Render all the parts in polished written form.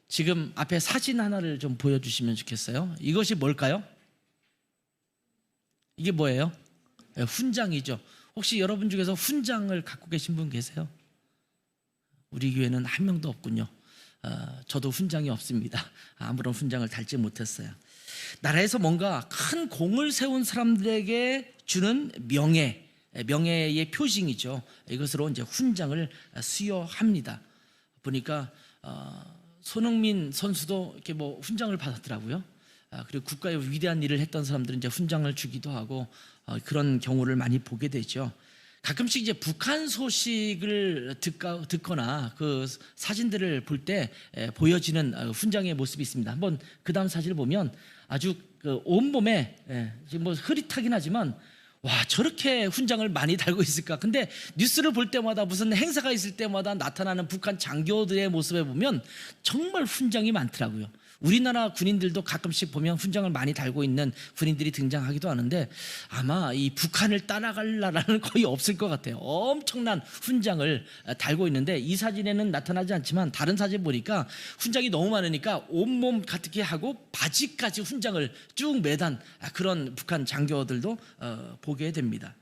지금 앞에 사진 하나를 좀 보여주시면 좋겠어요. 이것이 뭘까요? 이게 뭐예요? 훈장이죠. 혹시 여러분 중에서 훈장을 갖고 계신 분 계세요? 우리 교회는 한 명도 없군요. 저도 훈장이 없습니다. 아무런 훈장을 달지 못했어요. 나라에서 뭔가 큰 공을 세운 사람들에게 주는 명예의 표징이죠. 이것으로 이제 훈장을 수여합니다. 보니까 손흥민 선수도 이렇게 뭐 훈장을 받았더라고요. 그리고 국가에 위대한 일을 했던 사람들은 이제 훈장을 주기도 하고 그런 경우를 많이 보게 되죠. 가끔씩 이제 북한 소식을 듣거나 그 사진들을 볼 때 보여지는 훈장의 모습이 있습니다. 한번 그 다음 사진을 보면 아주 그 온몸에 지금 뭐 흐릿하긴 하지만 와, 저렇게 훈장을 많이 달고 있을까? 근데 뉴스를 볼 때마다 무슨 행사가 있을 때마다 나타나는 북한 장교들의 모습에 보면 정말 훈장이 많더라고요. 우리나라 군인들도 가끔씩 보면 훈장을 많이 달고 있는 군인들이 등장하기도 하는데 아마 이 북한을 따라갈 나라는 거의 없을 것 같아요. 엄청난 훈장을 달고 있는데 이 사진에는 나타나지 않지만 다른 사진 보니까 훈장이 너무 많으니까 온몸 가득히 하고 바지까지 훈장을 쭉 매단 그런 북한 장교들도 보게 됩니다.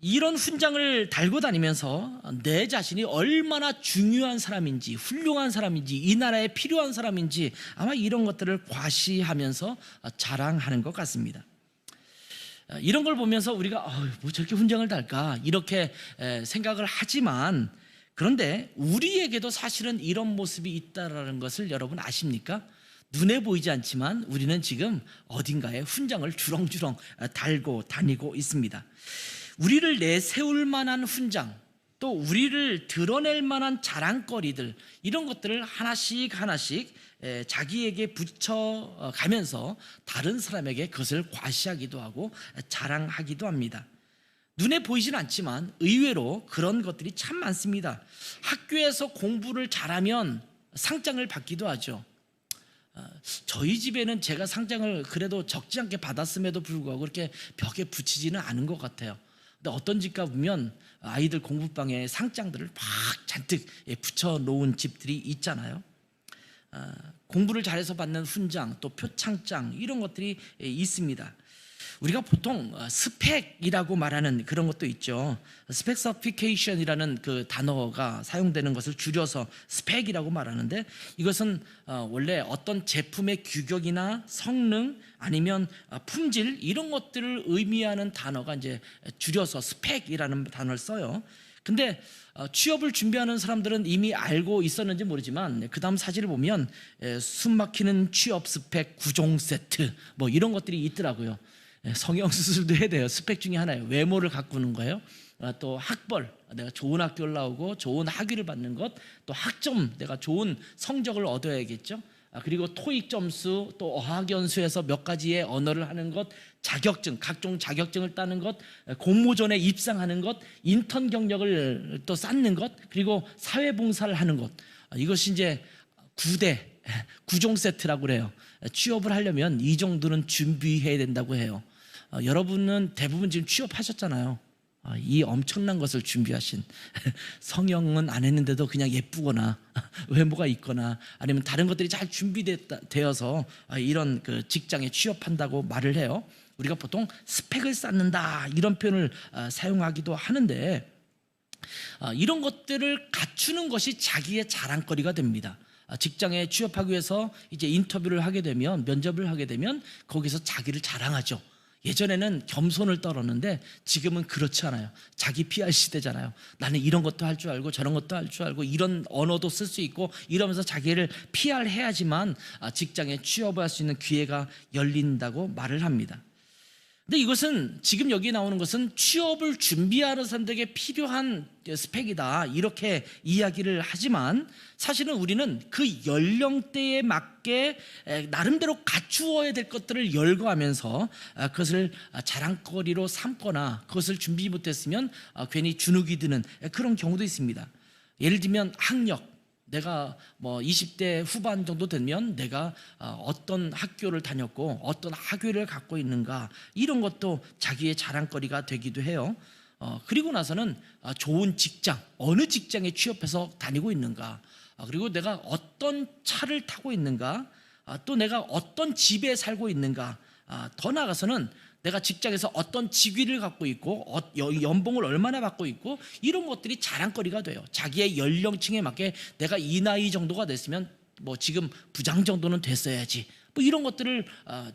이런 훈장을 달고 다니면서 내 자신이 얼마나 중요한 사람인지, 훌륭한 사람인지, 이 나라에 필요한 사람인지 아마 이런 것들을 과시하면서 자랑하는 것 같습니다. 이런 걸 보면서 우리가 뭐 저렇게 훈장을 달까 이렇게 생각을 하지만, 그런데 우리에게도 사실은 이런 모습이 있다는 것을 여러분 아십니까? 눈에 보이지 않지만 우리는 지금 어딘가에 훈장을 주렁주렁 달고 다니고 있습니다. 우리를 내세울 만한 훈장, 또 우리를 드러낼 만한 자랑거리들, 이런 것들을 하나씩 자기에게 붙여가면서 다른 사람에게 그것을 과시하기도 하고 자랑하기도 합니다. 눈에 보이진 않지만 의외로 그런 것들이 참 많습니다. 학교에서 공부를 잘하면 상장을 받기도 하죠. 저희 집에는 제가 상장을 그래도 적지 않게 받았음에도 불구하고 그렇게 벽에 붙이지는 않은 것 같아요. 근데 어떤 집 가보면 아이들 공부방에 상장들을 막 잔뜩 붙여놓은 집들이 있잖아요. 공부를 잘해서 받는 훈장, 또 표창장, 이런 것들이 있습니다. 우리가 보통 스펙이라고 말하는 그런 것도 있죠. 스펙서피케이션이라는 그 단어가 사용되는 것을 줄여서 스펙이라고 말하는데, 이것은 원래 어떤 제품의 규격이나 성능 아니면 품질, 이런 것들을 의미하는 단어가 이제 줄여서 스펙이라는 단어를 써요. 근데 취업을 준비하는 사람들은 이미 알고 있었는지 모르지만 그 다음 사진을 보면 숨막히는 취업 스펙 9종 세트 뭐 이런 것들이 있더라고요. 성형수술도 해야 돼요. 스펙 중에 하나예요. 외모를 가꾸는 거예요. 또 학벌, 내가 좋은 학교를 나오고 좋은 학위를 받는 것, 또 학점, 내가 좋은 성적을 얻어야겠죠. 그리고 토익 점수, 또 어학연수에서 몇 가지의 언어를 하는 것, 자격증, 각종 자격증을 따는 것, 공모전에 입상하는 것, 인턴 경력을 또 쌓는 것, 그리고 사회봉사를 하는 것, 이것이 이제 9종 세트라고 그래요. 취업을 하려면 이 정도는 준비해야 된다고 해요. 여러분은 대부분 지금 취업하셨잖아요. 이 엄청난 것을 준비하신, 성형은 안 했는데도 그냥 예쁘거나 외모가 있거나 아니면 다른 것들이 잘 준비되어서 이런 그 직장에 취업한다고 말을 해요. 우리가 보통 스펙을 쌓는다 이런 표현을 사용하기도 하는데, 이런 것들을 갖추는 것이 자기의 자랑거리가 됩니다. 직장에 취업하기 위해서 이제 인터뷰를 하게 되면, 면접을 하게 되면 거기서 자기를 자랑하죠. 예전에는 겸손을 떨었는데 지금은 그렇지 않아요. 자기 PR 시대잖아요. 나는 이런 것도 할 줄 알고 저런 것도 할 줄 알고 이런 언어도 쓸 수 있고 이러면서 자기를 PR 해야지만 직장에 취업할 수 있는 기회가 열린다고 말을 합니다. 근데 이것은 지금 여기 나오는 것은 취업을 준비하는 사람들에게 필요한 스펙이다 이렇게 이야기를 하지만, 사실은 우리는 그 연령대에 맞게 나름대로 갖추어야 될 것들을 열거하면서 그것을 자랑거리로 삼거나 그것을 준비 못했으면 괜히 주눅이 드는 그런 경우도 있습니다. 예를 들면 학력, 내가 뭐 20대 후반 정도 되면 내가 어떤 학교를 다녔고 어떤 학위를 갖고 있는가, 이런 것도 자기의 자랑거리가 되기도 해요. 그리고 나서는 좋은 직장, 어느 직장에 취업해서 다니고 있는가, 그리고 내가 어떤 차를 타고 있는가, 또 내가 어떤 집에 살고 있는가, 더 나아가서는 내가 직장에서 어떤 직위를 갖고 있고 연봉을 얼마나 받고 있고, 이런 것들이 자랑거리가 돼요. 자기의 연령층에 맞게 내가 이 나이 정도가 됐으면 뭐 지금 부장 정도는 됐어야지, 뭐 이런 것들을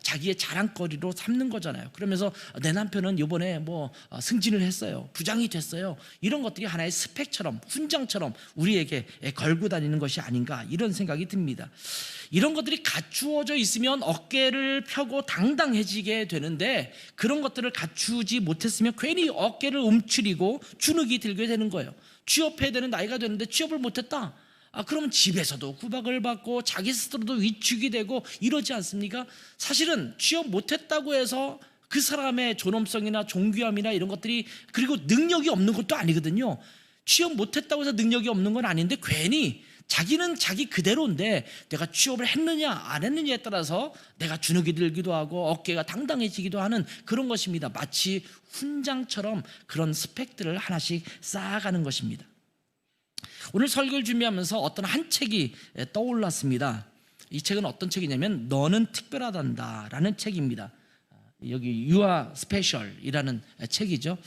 자기의 자랑거리로 삼는 거잖아요. 그러면서 내 남편은 이번에 뭐 승진을 했어요, 부장이 됐어요, 이런 것들이 하나의 스펙처럼, 훈장처럼 우리에게 걸고 다니는 것이 아닌가, 이런 생각이 듭니다. 이런 것들이 갖추어져 있으면 어깨를 펴고 당당해지게 되는데, 그런 것들을 갖추지 못했으면 괜히 어깨를 움츠리고 주눅이 들게 되는 거예요. 취업해야 되는 나이가 되는데 취업을 못했다, 그러면 집에서도 구박을 받고 자기 스스로도 위축이 되고 이러지 않습니까? 사실은 취업 못했다고 해서 그 사람의 존엄성이나 존귀함이나 이런 것들이, 그리고 능력이 없는 것도 아니거든요. 취업 못했다고 해서 능력이 없는 건 아닌데, 괜히 자기는 자기 그대로인데 내가 취업을 했느냐 안 했느냐에 따라서 내가 주눅이 들기도 하고 어깨가 당당해지기도 하는 그런 것입니다. 마치 훈장처럼 그런 스펙들을 하나씩 쌓아가는 것입니다. 오늘 설교를 준비하면서 어떤 한 책이 떠올랐습니다. 이 책은 어떤 책이냐면 너는 특별하단다 라는 책입니다. 여기 You are special이라는 책이죠.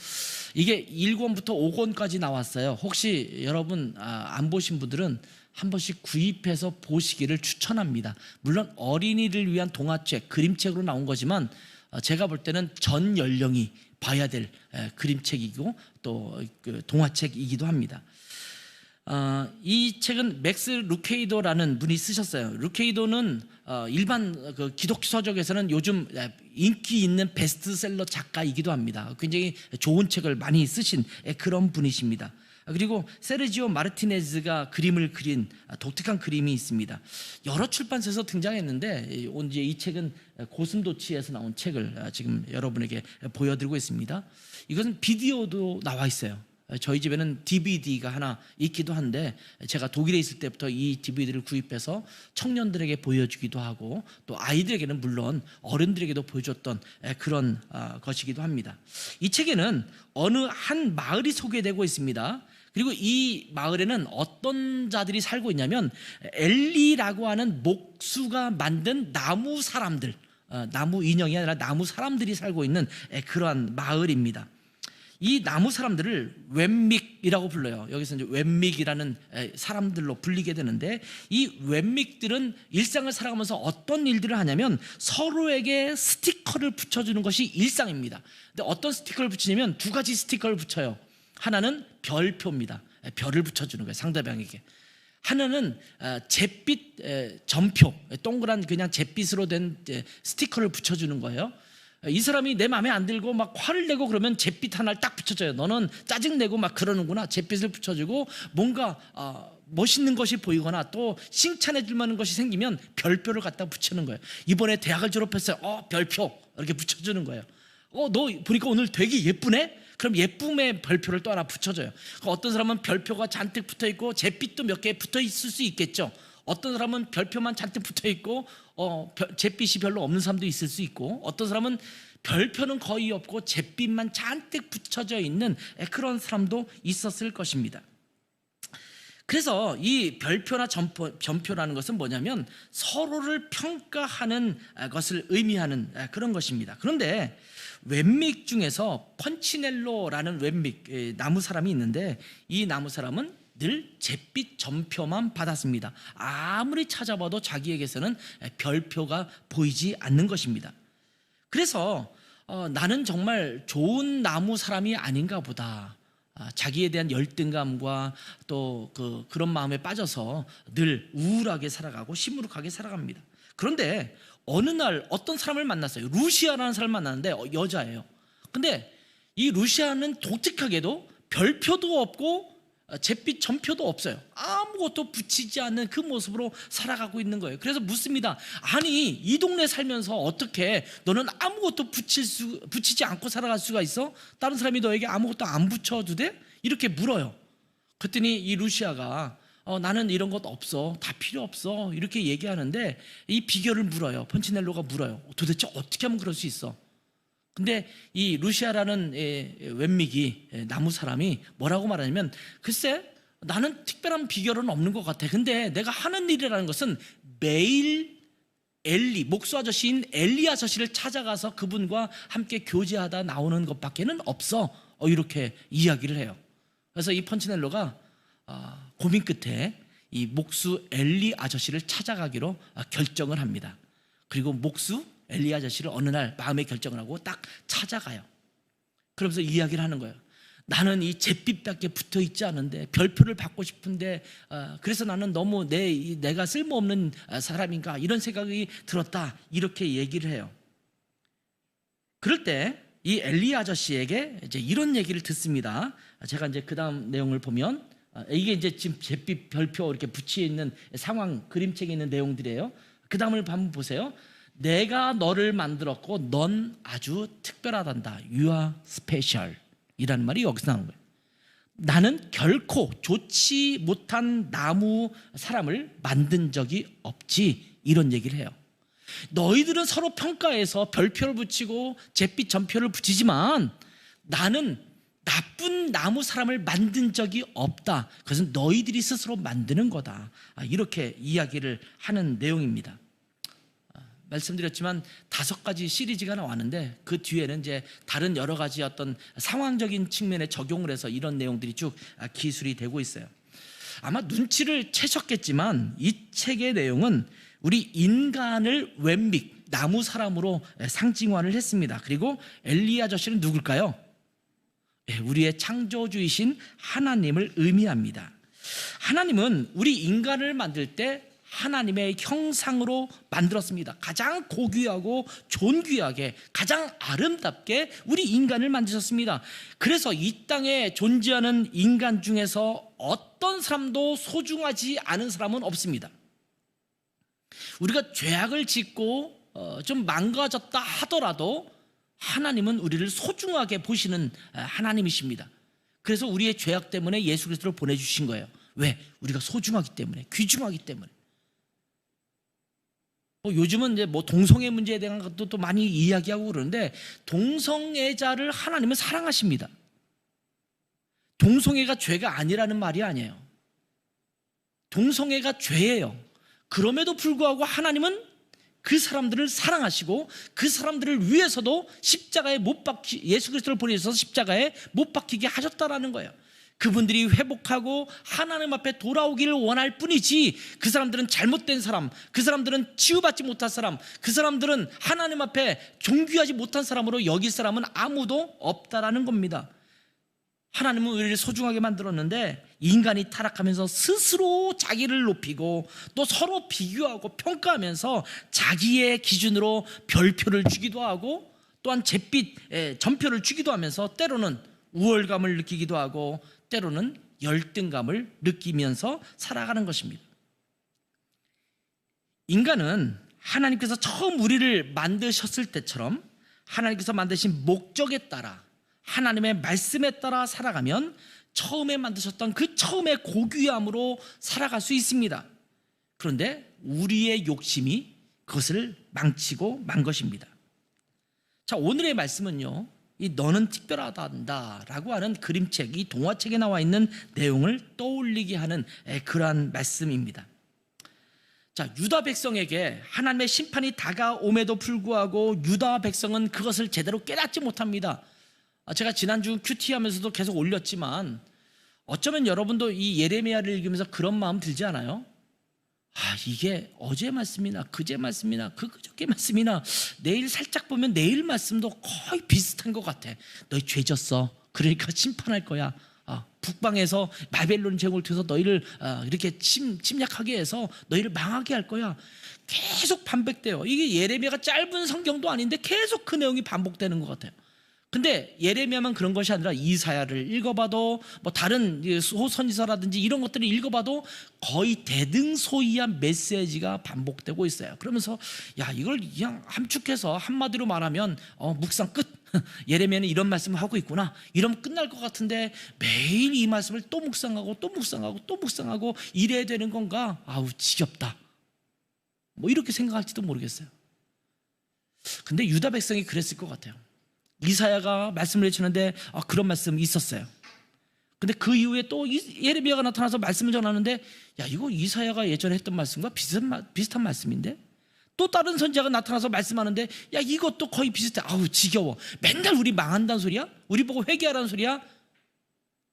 이게 1권부터 5권까지 나왔어요. 혹시 여러분 안 보신 분들은 한 번씩 구입해서 보시기를 추천합니다. 물론 어린이를 위한 동화책, 그림책으로 나온 거지만 제가 볼 때는 전 연령이 봐야 될 그림책이고 또 동화책이기도 합니다. 이 책은 맥스 루케이도라는 분이 쓰셨어요. 루케이도는 일반 기독교 서적에서는 요즘 인기 있는 베스트셀러 작가이기도 합니다. 굉장히 좋은 책을 많이 쓰신 그런 분이십니다. 그리고 세르지오 마르티네즈가 그림을 그린 독특한 그림이 있습니다. 여러 출판사에서 등장했는데 이제 이 책은 고슴도치에서 나온 책을 지금 여러분에게 보여드리고 있습니다. 이것은 비디오도 나와 있어요. 저희 집에는 DVD가 하나 있기도 한데, 제가 독일에 있을 때부터 이 DVD를 구입해서 청년들에게 보여주기도 하고 또 아이들에게는 물론 어른들에게도 보여줬던 그런 것이기도 합니다. 이 책에는 어느 한 마을이 소개되고 있습니다. 그리고 이 마을에는 어떤 자들이 살고 있냐면 엘리라고 하는 목수가 만든 나무 사람들, 나무 인형이 아니라 나무 사람들이 살고 있는 그러한 마을입니다. 이 나무 사람들을 웸믹이라고 불러요. 여기서 이제 웸믹이라는 사람들로 불리게 되는데, 이 웸믹들은 일상을 살아가면서 어떤 일들을 하냐면 서로에게 스티커를 붙여주는 것이 일상입니다. 근데 어떤 스티커를 붙이냐면 두 가지 스티커를 붙여요. 하나는 별표입니다. 별을 붙여주는 거예요, 상대방에게. 하나는 잿빛 점표, 동그란 그냥 잿빛으로 된 스티커를 붙여주는 거예요. 이 사람이 내 마음에 안 들고 막 화를 내고 그러면 잿빛 하나를 딱 붙여줘요. 너는 짜증내고 막 그러는구나. 잿빛을 붙여주고, 뭔가 멋있는 것이 보이거나 또 칭찬해 줄 만한 것이 생기면 별표를 갖다 붙이는 거예요. 이번에 대학을 졸업했어요. 별표 이렇게 붙여주는 거예요. 너 보니까 오늘 되게 예쁘네? 그럼 예쁨의 별표를 또 하나 붙여줘요. 어떤 사람은 별표가 잔뜩 붙어있고 잿빛도 몇 개 붙어있을 수 있겠죠. 어떤 사람은 별표만 잔뜩 붙어있고 잿빛이 별로 없는 사람도 있을 수 있고, 어떤 사람은 별표는 거의 없고 잿빛만 잔뜩 붙여져 있는 그런 사람도 있었을 것입니다. 그래서 이 별표나 점표라는 것은 뭐냐면 서로를 평가하는 것을 의미하는 그런 것입니다. 그런데 웸믹 중에서 펀치넬로라는 웸믹 나무 사람이 있는데, 이 나무 사람은 늘 잿빛 점표만 받았습니다. 아무리 찾아봐도 자기에게서는 별표가 보이지 않는 것입니다. 그래서 나는 정말 좋은 나무 사람이 아닌가 보다, 자기에 대한 열등감과 또 그런 마음에 빠져서 늘 우울하게 살아가고 시무룩하게 살아갑니다. 그런데 어느 날 어떤 사람을 만났어요. 루시아라는 사람을 만났는데 여자예요. 근데 이 루시아는 독특하게도 별표도 없고 잿빛 점표도 없어요. 아무것도 붙이지 않는 그 모습으로 살아가고 있는 거예요. 그래서 묻습니다. 아니, 이 동네 살면서 어떻게 너는 아무것도 붙이지 않고 살아갈 수가 있어? 다른 사람이 너에게 아무것도 안 붙여도 돼? 이렇게 물어요. 그랬더니 이 루시아가 나는 이런 것 없어, 다 필요 없어, 이렇게 얘기하는데 이 비결을 물어요. 펀치넬로가 물어요. 도대체 어떻게 하면 그럴 수 있어? 근데 이 루시아라는 웬믹이 나무 사람이 뭐라고 말하냐면, 글쎄 나는 특별한 비결은 없는 것 같아. 근데 내가 하는 일이라는 것은 매일 목수 아저씨인 엘리 아저씨를 찾아가서 그분과 함께 교제하다 나오는 것밖에는 없어. 이렇게 이야기를 해요. 그래서 이 펀치넬로가 고민 끝에 이 목수 엘리 아저씨를 찾아가기로 결정을 합니다. 그리고 목수 엘리 아저씨를 어느 날 마음의 결정을 하고 딱 찾아가요. 그러면서 이야기를 하는 거예요. 나는 이 잿빛밖에 붙어 있지 않은데 별표를 받고 싶은데 그래서 나는 너무 내가 쓸모없는 사람인가 이런 생각이 들었다, 이렇게 얘기를 해요. 그럴 때 이 엘리 아저씨에게 이제 이런 얘기를 듣습니다. 제가 이제 그 다음 내용을 보면, 이게 이제 지금 잿빛 별표 이렇게 붙여 있는 상황 그림책에 있는 내용들이에요. 그 다음을 한번 보세요. 내가 너를 만들었고 넌 아주 특별하단다. You are special 이라는 말이 여기서 나오는 거예요. 나는 결코 좋지 못한 나무 사람을 만든 적이 없지, 이런 얘기를 해요. 너희들은 서로 평가해서 별표를 붙이고 잿빛 점표를 붙이지만 나는 나쁜 나무 사람을 만든 적이 없다. 그것은 너희들이 스스로 만드는 거다. 이렇게 이야기를 하는 내용입니다. 말씀드렸지만 5가지 시리즈가 나왔는데 그 뒤에는 이제 다른 여러 가지 어떤 상황적인 측면에 적용을 해서 이런 내용들이 쭉 기술이 되고 있어요. 아마 눈치를 채셨겠지만 이 책의 내용은 우리 인간을 웬믹 나무 사람으로 상징화를 했습니다. 그리고 엘리 아저씨는 누굴까요? 우리의 창조주이신 하나님을 의미합니다. 하나님은 우리 인간을 만들 때 하나님의 형상으로 만들었습니다. 가장 고귀하고 존귀하게, 가장 아름답게 우리 인간을 만드셨습니다. 그래서 이 땅에 존재하는 인간 중에서 어떤 사람도 소중하지 않은 사람은 없습니다. 우리가 죄악을 짓고 좀 망가졌다 하더라도 하나님은 우리를 소중하게 보시는 하나님이십니다. 그래서 우리의 죄악 때문에 예수 그리스도를 보내주신 거예요. 왜? 우리가 소중하기 때문에, 귀중하기 때문에. 요즘은 이제 뭐 동성애 문제에 대한 것도 또 많이 이야기하고 그러는데, 동성애자를 하나님은 사랑하십니다. 동성애가 죄가 아니라는 말이 아니에요. 동성애가 죄예요. 그럼에도 불구하고 하나님은 그 사람들을 사랑하시고 그 사람들을 위해서도 예수 그리스도를 보내셔서 십자가에 못 박히게 하셨다라는 거예요. 그분들이 회복하고 하나님 앞에 돌아오기를 원할 뿐이지, 그 사람들은 잘못된 사람, 그 사람들은 치유받지 못한 사람, 그 사람들은 하나님 앞에 존귀하지 못한 사람으로 여길 사람은 아무도 없다라는 겁니다. 하나님은 우리를 소중하게 만들었는데 인간이 타락하면서 스스로 자기를 높이고 또 서로 비교하고 평가하면서 자기의 기준으로 별표를 주기도 하고 또한 잿빛 점표를 주기도 하면서 때로는 우월감을 느끼기도 하고 때로는 열등감을 느끼면서 살아가는 것입니다. 인간은 하나님께서 처음 우리를 만드셨을 때처럼 하나님께서 만드신 목적에 따라, 하나님의 말씀에 따라 살아가면 처음에 만드셨던 그 처음의 고귀함으로 살아갈 수 있습니다. 그런데 우리의 욕심이 그것을 망치고 만 것입니다. 자, 오늘의 말씀은요, 이 너는 특별하단다라고 하는 그림책, 이 동화책에 나와 있는 내용을 떠올리게 하는 그러한 말씀입니다. 자, 유다 백성에게 하나님의 심판이 다가옴에도 불구하고 유다 백성은 그것을 제대로 깨닫지 못합니다. 제가 지난주 큐티 하면서도 계속 올렸지만 어쩌면 여러분도 이 예레미야를 읽으면서 그런 마음 들지 않아요? 이게 어제 말씀이나 그제 말씀이나 그저께 말씀이나 내일 살짝 보면 내일 말씀도 거의 비슷한 것 같아. 너희 죄졌어. 그러니까 심판할 거야. 북방에서 바벨론 제국을 통해서 너희를 이렇게 침략하게 해서 너희를 망하게 할 거야. 계속 반복돼요. 이게 예레미야가 짧은 성경도 아닌데 계속 그 내용이 반복되는 것 같아요. 근데 예레미야만 그런 것이 아니라 이사야를 읽어봐도 뭐 다른 소선지서라든지 이런 것들을 읽어봐도 거의 대등소이한 메시지가 반복되고 있어요. 그러면서 이걸 그냥 함축해서 한마디로 말하면 묵상 끝. 예레미야는 이런 말씀을 하고 있구나. 이러면 끝날 것 같은데 매일 이 말씀을 또 묵상하고 또 묵상하고 또 묵상하고 이래야 되는 건가? 지겹다. 뭐 이렇게 생각할지도 모르겠어요. 근데 유다 백성이 그랬을 것 같아요. 이사야가 말씀을 해주는데 그런 말씀이 있었어요. 근데 그 이후에 또 예레미야가 나타나서 말씀을 전하는데 야, 이거 이사야가 예전에 했던 말씀과 비슷한 말씀인데, 또 다른 선지자가 나타나서 말씀하는데 야, 이것도 거의 비슷해. 아우, 지겨워. 맨날 우리 망한다는 소리야? 우리 보고 회개하라는 소리야?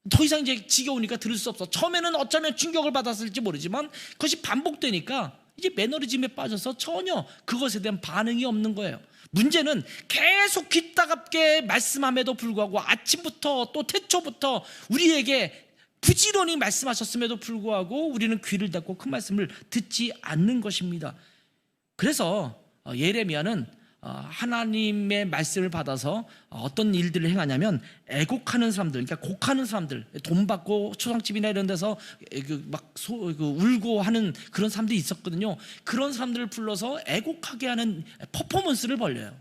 더 이상 이제 지겨우니까 들을 수 없어. 처음에는 어쩌면 충격을 받았을지 모르지만 그것이 반복되니까 이제 매너리즘에 빠져서 전혀 그것에 대한 반응이 없는 거예요. 문제는 계속 귀 따갑게 말씀함에도 불구하고 아침부터 또 태초부터 우리에게 부지런히 말씀하셨음에도 불구하고 우리는 귀를 닫고 그 말씀을 듣지 않는 것입니다. 그래서 예레미야는 하나님의 말씀을 받아서 어떤 일들을 행하냐면, 애곡하는 사람들, 그러니까 곡하는 사람들, 돈 받고 초상집이나 이런 데서 울고 하는 그런 사람들이 있었거든요. 그런 사람들을 불러서 애곡하게 하는 퍼포먼스를 벌려요.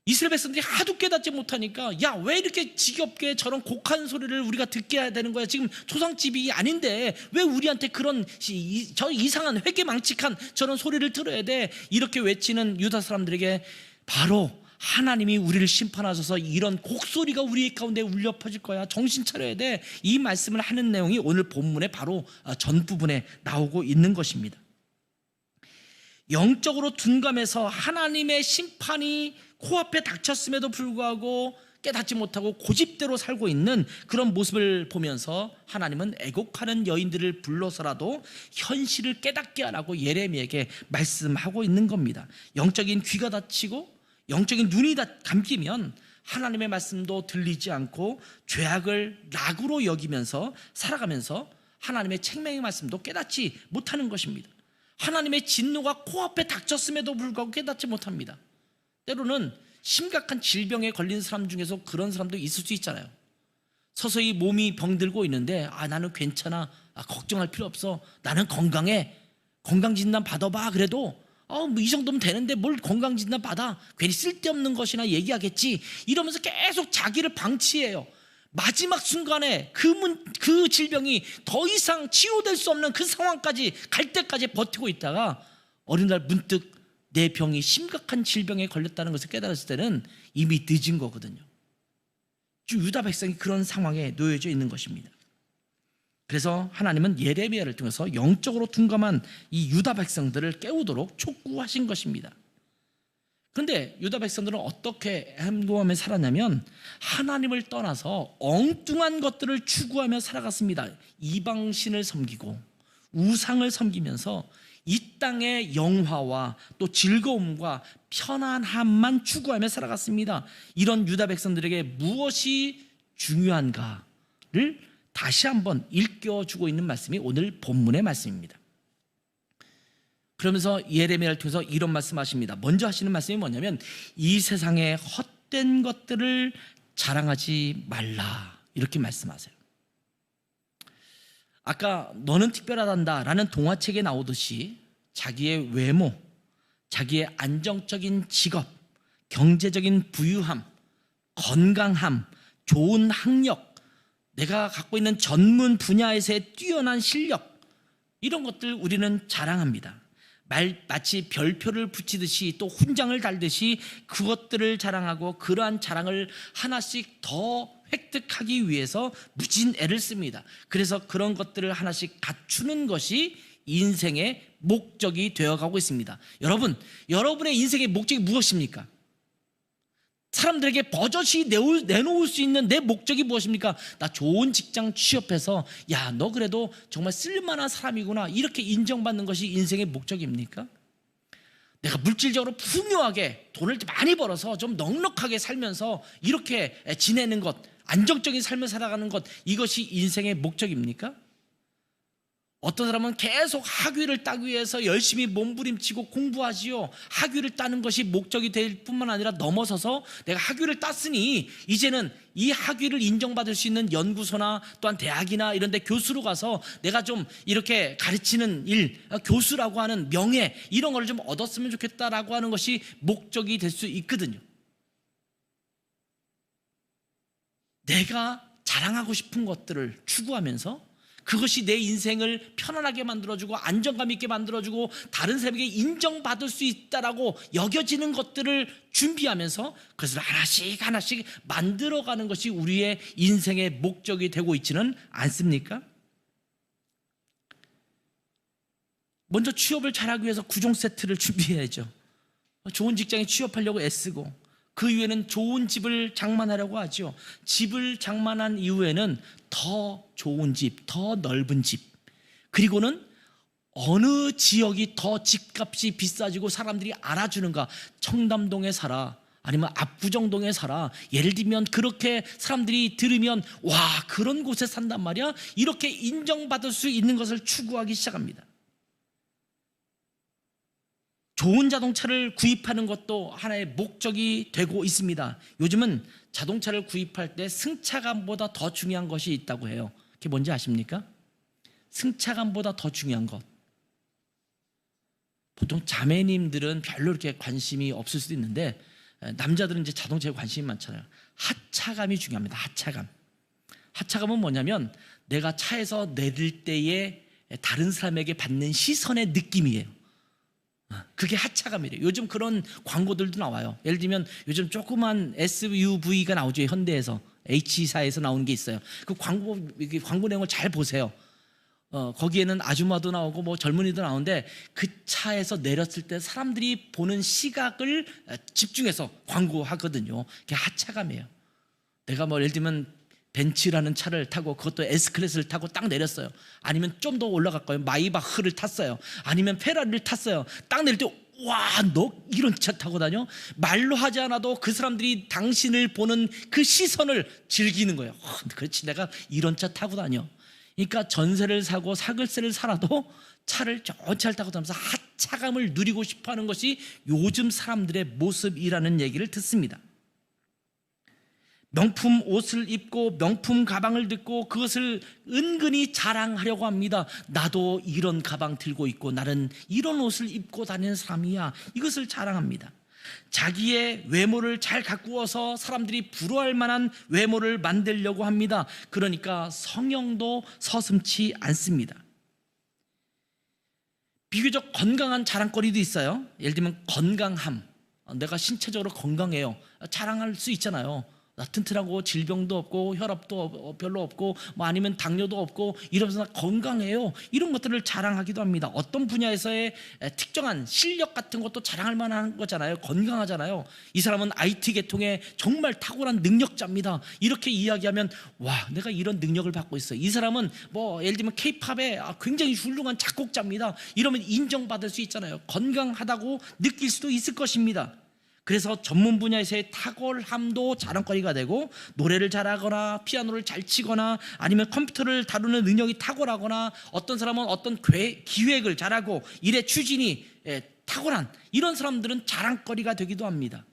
이스라엘 백성들이 하도 깨닫지 못하니까 야, 왜 이렇게 지겹게 저런 곡하는 소리를 우리가 듣게 해야 되는 거야? 지금 초상집이 아닌데 왜 우리한테 그런 저 이상한 회개망측한 저런 소리를 들어야 돼? 이렇게 외치는 유다 사람들에게 바로 하나님이 우리를 심판하셔서 이런 곡소리가 우리 가운데 울려 퍼질 거야, 정신 차려야 돼, 이 말씀을 하는 내용이 오늘 본문의 바로 전 부분에 나오고 있는 것입니다. 영적으로 둔감해서 하나님의 심판이 코앞에 닥쳤음에도 불구하고 깨닫지 못하고 고집대로 살고 있는 그런 모습을 보면서 하나님은 애곡하는 여인들을 불러서라도 현실을 깨닫게 하라고 예레미야에게 말씀하고 있는 겁니다. 영적인 귀가 닫히고 영적인 눈이 감기면 하나님의 말씀도 들리지 않고 죄악을 낙으로 여기면서 살아가면서 하나님의 책망의 말씀도 깨닫지 못하는 것입니다. 하나님의 진노가 코앞에 닥쳤음에도 불구하고 깨닫지 못합니다. 때로는 심각한 질병에 걸린 사람 중에서 그런 사람도 있을 수 있잖아요. 서서히 몸이 병들고 있는데 나는 괜찮아, 걱정할 필요 없어, 나는 건강해, 건강진단 받아봐. 그래도 뭐 이 정도면 되는데 뭘 건강진단 받아, 괜히 쓸데없는 것이나 얘기하겠지, 이러면서 계속 자기를 방치해요. 마지막 순간에 그 질병이 더 이상 치유될 수 없는 그 상황까지 갈 때까지 버티고 있다가 어느 날 문득 내 병이 심각한 질병에 걸렸다는 것을 깨달았을 때는 이미 늦은 거거든요. 유다 백성이 그런 상황에 놓여져 있는 것입니다. 그래서 하나님은 예레미야를 통해서 영적으로 둔감한 이 유다 백성들을 깨우도록 촉구하신 것입니다. 그런데 유다 백성들은 어떻게 행동하며 살았냐면 하나님을 떠나서 엉뚱한 것들을 추구하며 살아갔습니다. 이방신을 섬기고 우상을 섬기면서 이 땅의 영화와 또 즐거움과 편안함만 추구하며 살아갔습니다. 이런 유다 백성들에게 무엇이 중요한가를 다시 한번 일깨워주고 있는 말씀이 오늘 본문의 말씀입니다. 그러면서 예레미야를 통해서 이런 말씀하십니다. 먼저 하시는 말씀이 뭐냐면 이 세상의 헛된 것들을 자랑하지 말라, 이렇게 말씀하세요. 아까 너는 특별하단다 라는 동화책에 나오듯이 자기의 외모, 자기의 안정적인 직업, 경제적인 부유함, 건강함, 좋은 학력, 내가 갖고 있는 전문 분야에서의 뛰어난 실력, 이런 것들 우리는 자랑합니다. 마치 별표를 붙이듯이 또 훈장을 달듯이 그것들을 자랑하고 그러한 자랑을 하나씩 더 획득하기 위해서 무진 애를 씁니다. 그래서 그런 것들을 하나씩 갖추는 것이 인생의 목적이 되어가고 있습니다. 여러분의 인생의 목적이 무엇입니까? 사람들에게 버젓이 내놓을 수 있는 내 목적이 무엇입니까? 나 좋은 직장 취업해서 야, 너 그래도 정말 쓸만한 사람이구나, 이렇게 인정받는 것이 인생의 목적입니까? 내가 물질적으로 풍요하게 돈을 많이 벌어서 좀 넉넉하게 살면서 이렇게 지내는 것, 안정적인 삶을 살아가는 것, 이것이 인생의 목적입니까? 어떤 사람은 계속 학위를 따기 위해서 열심히 몸부림치고 공부하지요. 학위를 따는 것이 목적이 될 뿐만 아니라 넘어서서 내가 학위를 땄으니 이제는 이 학위를 인정받을 수 있는 연구소나 또한 대학이나 이런 데 교수로 가서 내가 좀 이렇게 가르치는 일, 교수라고 하는 명예, 이런 걸 좀 얻었으면 좋겠다라고 하는 것이 목적이 될 수 있거든요. 내가 자랑하고 싶은 것들을 추구하면서 그것이 내 인생을 편안하게 만들어주고 안정감 있게 만들어주고 다른 사람에게 인정받을 수 있다라고 여겨지는 것들을 준비하면서 그것을 하나씩 하나씩 만들어가는 것이 우리의 인생의 목적이 되고 있지는 않습니까? 먼저 취업을 잘하기 위해서 구종 세트를 준비해야죠. 좋은 직장에 취업하려고 애쓰고, 그 이후에는 좋은 집을 장만하려고 하죠. 집을 장만한 이후에는 더 좋은 집, 더 넓은 집, 그리고는 어느 지역이 더 집값이 비싸지고 사람들이 알아주는가, 청담동에 살아 아니면 압구정동에 살아, 예를 들면 그렇게 사람들이 들으면 와, 그런 곳에 산단 말이야, 이렇게 인정받을 수 있는 것을 추구하기 시작합니다. 좋은 자동차를 구입하는 것도 하나의 목적이 되고 있습니다. 요즘은 자동차를 구입할 때 승차감보다 더 중요한 것이 있다고 해요. 그게 뭔지 아십니까? 승차감보다 더 중요한 것. 보통 자매님들은 별로 이렇게 관심이 없을 수도 있는데, 남자들은 이제 자동차에 관심이 많잖아요. 하차감이 중요합니다. 하차감. 하차감은 뭐냐면 내가 차에서 내릴 때에 다른 사람에게 받는 시선의 느낌이에요. 그게 하차감이래요. 요즘 그런 광고들도 나와요. 예를 들면 요즘 조그만 SUV가 나오죠. 현대에서, H사에서 나오는 게 있어요. 그 광고 내용을 잘 보세요. 거기에는 아줌마도 나오고 뭐 젊은이도 나오는데, 그 차에서 내렸을 때 사람들이 보는 시각을 집중해서 광고하거든요. 그게 하차감이에요. 내가 뭐 예를 들면 벤츠라는 차를 타고, 그것도 S클래스를 타고 딱 내렸어요. 아니면 좀 더 올라갈 거예요. 마이바흐를 탔어요. 아니면 페라리를 탔어요. 딱 내릴 때 와, 너 이런 차 타고 다녀? 말로 하지 않아도 그 사람들이 당신을 보는 그 시선을 즐기는 거예요. 그렇지, 내가 이런 차 타고 다녀. 그러니까 전세를 사고 사글세를 살아도 차를 좋은 차를 타고 다니면서 하차감을 누리고 싶어하는 것이 요즘 사람들의 모습이라는 얘기를 듣습니다. 명품 옷을 입고 명품 가방을 듣고 그것을 은근히 자랑하려고 합니다. 나도 이런 가방 들고 있고 나는 이런 옷을 입고 다니는 사람이야. 이것을 자랑합니다. 자기의 외모를 잘 가꾸어서 사람들이 부러워할 만한 외모를 만들려고 합니다. 그러니까 성형도 서슴지 않습니다. 비교적 건강한 자랑거리도 있어요. 예를 들면 건강함. 내가 신체적으로 건강해요. 자랑할 수 있잖아요. 나 튼튼하고 질병도 없고 혈압도 별로 없고 뭐 아니면 당뇨도 없고 이러면서 나 건강해요. 이런 것들을 자랑하기도 합니다. 어떤 분야에서의 특정한 실력 같은 것도 자랑할 만한 거잖아요. 건강하잖아요. 이 사람은 IT 계통에 정말 탁월한 능력자입니다. 이렇게 이야기하면 와, 내가 이런 능력을 받고 있어요. 이 사람은 뭐 예를 들면 K-팝의 굉장히 훌륭한 작곡자입니다. 이러면 인정받을 수 있잖아요. 건강하다고 느낄 수도 있을 것입니다. 그래서 전문 분야에서의 탁월함도 자랑거리가 되고, 노래를 잘하거나 피아노를 잘 치거나 아니면 컴퓨터를 다루는 능력이 탁월하거나, 어떤 사람은 어떤 기획을 잘하고 일의 추진이 탁월한 이런 사람들은 자랑거리가 되기도 합니다.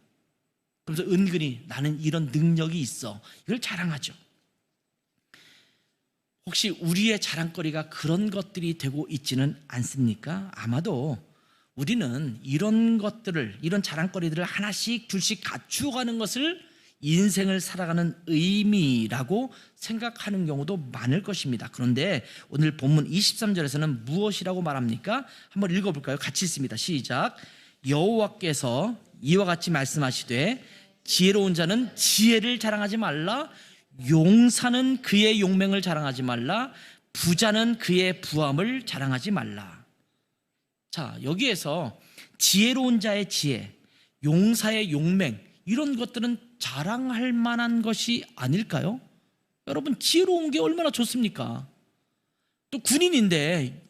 그래서 은근히 나는 이런 능력이 있어, 이걸 자랑하죠. 혹시 우리의 자랑거리가 그런 것들이 되고 있지는 않습니까? 아마도 우리는 이런 것들을, 이런 자랑거리들을 하나씩 둘씩 갖추어가는 것을 인생을 살아가는 의미라고 생각하는 경우도 많을 것입니다. 그런데 오늘 본문 23절에서는 무엇이라고 말합니까? 한번 읽어볼까요? 같이 읽습니다. 시작. 여호와께서 이와 같이 말씀하시되 지혜로운 자는 지혜를 자랑하지 말라, 용사는 그의 용맹을 자랑하지 말라, 부자는 그의 부함을 자랑하지 말라. 자, 여기에서 지혜로운 자의 지혜, 용사의 용맹, 이런 것들은 자랑할 만한 것이 아닐까요? 여러분, 지혜로운 게 얼마나 좋습니까? 또 군인인데,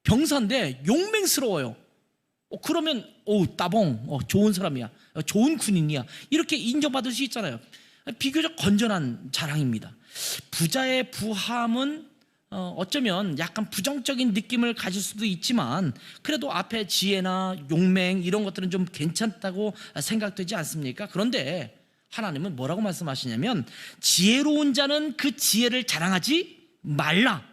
병사인데 용맹스러워요. 그러면 따봉, 좋은 사람이야, 좋은 군인이야, 이렇게 인정받을 수 있잖아요. 비교적 건전한 자랑입니다. 부자의 부함은 어쩌면 약간 부정적인 느낌을 가질 수도 있지만, 그래도 앞에 지혜나 용맹 이런 것들은 좀 괜찮다고 생각되지 않습니까? 그런데 하나님은 뭐라고 말씀하시냐면, 지혜로운 자는 그 지혜를 자랑하지 말라,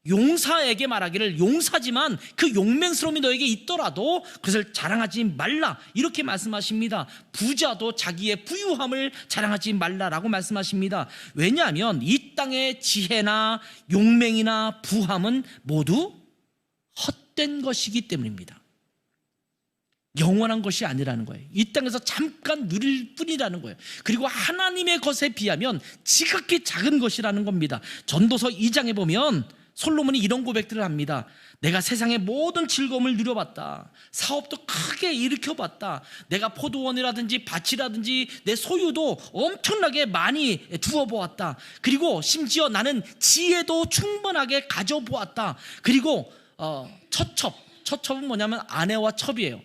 용사에게 말하기를 용사지만 그 용맹스러움이 너에게 있더라도 그것을 자랑하지 말라 이렇게 말씀하십니다. 부자도 자기의 부유함을 자랑하지 말라라고 말씀하십니다. 왜냐하면 이 땅의 지혜나 용맹이나 부함은 모두 헛된 것이기 때문입니다. 영원한 것이 아니라는 거예요. 이 땅에서 잠깐 누릴 뿐이라는 거예요. 그리고 하나님의 것에 비하면 지극히 작은 것이라는 겁니다. 전도서 2장에 보면 솔로몬이 이런 고백들을 합니다. 내가 세상의 모든 즐거움을 누려봤다. 사업도 크게 일으켜봤다. 내가 포도원이라든지 밭이라든지 내 소유도 엄청나게 많이 두어보았다. 그리고 심지어 나는 지혜도 충분하게 가져보았다. 그리고 처첩은 뭐냐면 아내와 첩이에요.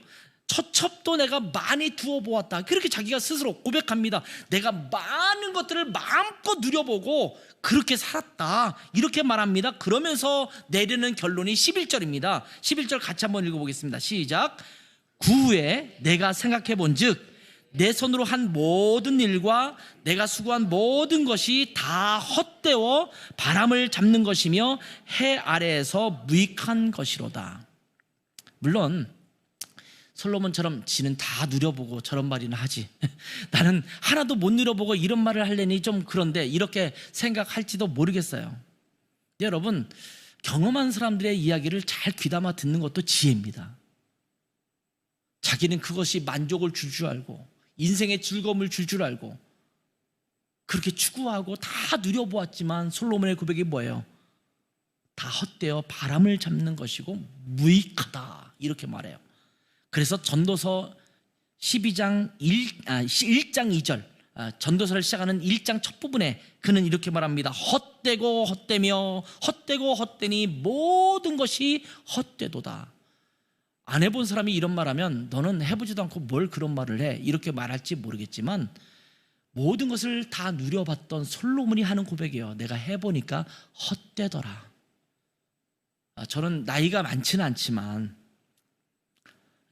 처첩도 내가 많이 두어보았다. 그렇게 자기가 스스로 고백합니다. 내가 많은 것들을 마음껏 누려보고 그렇게 살았다 이렇게 말합니다. 그러면서 내리는 결론이 11절입니다 11절 같이 한번 읽어보겠습니다. 시작. 그 후에 내가 생각해 본즉 내 손으로 한 모든 일과 내가 수고한 모든 것이 다 헛되어 바람을 잡는 것이며 해 아래에서 무익한 것이로다. 물론 솔로몬처럼 지는 다 누려보고 저런 말이나 하지 나는 하나도 못 누려보고 이런 말을 하려니 좀 그런데 이렇게 생각할지도 모르겠어요. 여러분, 경험한 사람들의 이야기를 잘 귀담아 듣는 것도 지혜입니다. 자기는 그것이 만족을 줄 줄 알고 인생의 즐거움을 줄 줄 알고 그렇게 추구하고 다 누려보았지만 솔로몬의 고백이 뭐예요? 다 헛되어 바람을 잡는 것이고 무익하다 이렇게 말해요. 그래서 전도서 1장 2절 전도서를 시작하는 1장 첫 부분에 그는 이렇게 말합니다. 헛되고 헛되며 헛되고 헛되니 모든 것이 헛되도다. 안 해본 사람이 이런 말하면 너는 해보지도 않고 뭘 그런 말을 해 이렇게 말할지 모르겠지만 모든 것을 다 누려봤던 솔로몬이 하는 고백이에요. 내가 해보니까 헛되더라. 저는 나이가 많지는 않지만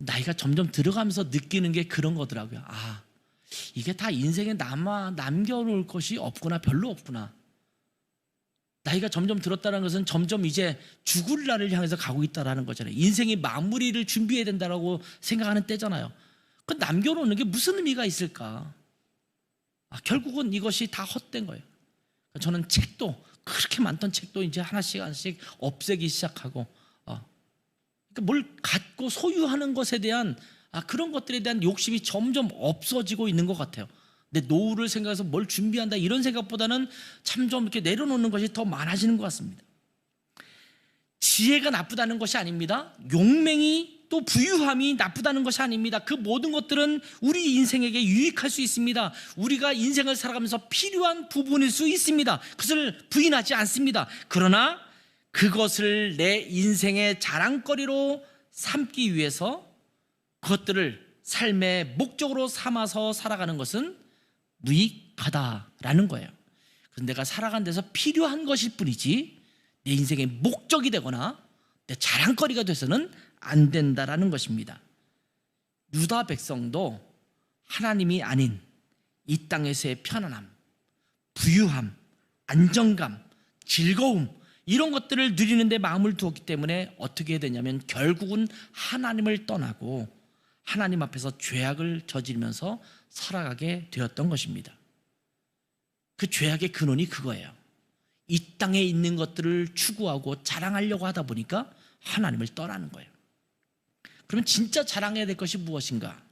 나이가 점점 들어가면서 느끼는 게 그런 거더라고요. 이게 다 인생에 남겨놓을 것이 없구나. 별로 없구나. 나이가 점점 들었다는 것은 점점 이제 죽을 날을 향해서 가고 있다는 거잖아요. 인생이 마무리를 준비해야 된다고 생각하는 때잖아요. 그 남겨놓는 게 무슨 의미가 있을까? 결국은 이것이 다 헛된 거예요. 저는 책도 그렇게 많던 책도 이제 하나씩 없애기 시작하고 뭘 갖고 소유하는 것에 대한 그런 것들에 대한 욕심이 점점 없어지고 있는 것 같아요. 내 노후를 생각해서 뭘 준비한다 이런 생각보다는 참 좀 이렇게 내려놓는 것이 더 많아지는 것 같습니다. 지혜가 나쁘다는 것이 아닙니다. 용맹이 또 부유함이 나쁘다는 것이 아닙니다. 그 모든 것들은 우리 인생에게 유익할 수 있습니다. 우리가 인생을 살아가면서 필요한 부분일 수 있습니다. 그것을 부인하지 않습니다. 그러나 그것을 내 인생의 자랑거리로 삼기 위해서 그것들을 삶의 목적으로 삼아서 살아가는 것은 무익하다라는 거예요. 그래서 내가 살아가는 데서 필요한 것일 뿐이지 내 인생의 목적이 되거나 내 자랑거리가 돼서는 안 된다라는 것입니다. 유다 백성도 하나님이 아닌 이 땅에서의 편안함, 부유함, 안정감, 즐거움 이런 것들을 누리는데 마음을 두었기 때문에 어떻게 해야 되냐면 결국은 하나님을 떠나고 하나님 앞에서 죄악을 저지르면서 살아가게 되었던 것입니다. 그 죄악의 근원이 그거예요. 이 땅에 있는 것들을 추구하고 자랑하려고 하다 보니까 하나님을 떠나는 거예요. 그러면 진짜 자랑해야 될 것이 무엇인가?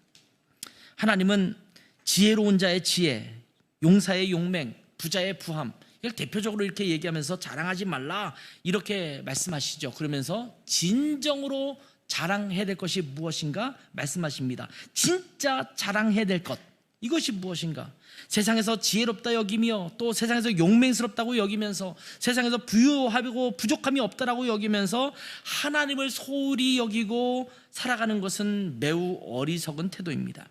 하나님은 지혜로운 자의 지혜, 용사의 용맹, 부자의 부함 이걸 대표적으로 이렇게 얘기하면서 자랑하지 말라 이렇게 말씀하시죠. 그러면서 진정으로 자랑해야 될 것이 무엇인가 말씀하십니다. 진짜 자랑해야 될 것 이것이 무엇인가? 세상에서 지혜롭다 여기며 또 세상에서 용맹스럽다고 여기면서 세상에서 부유하고 부족함이 없다라고 여기면서 하나님을 소홀히 여기고 살아가는 것은 매우 어리석은 태도입니다.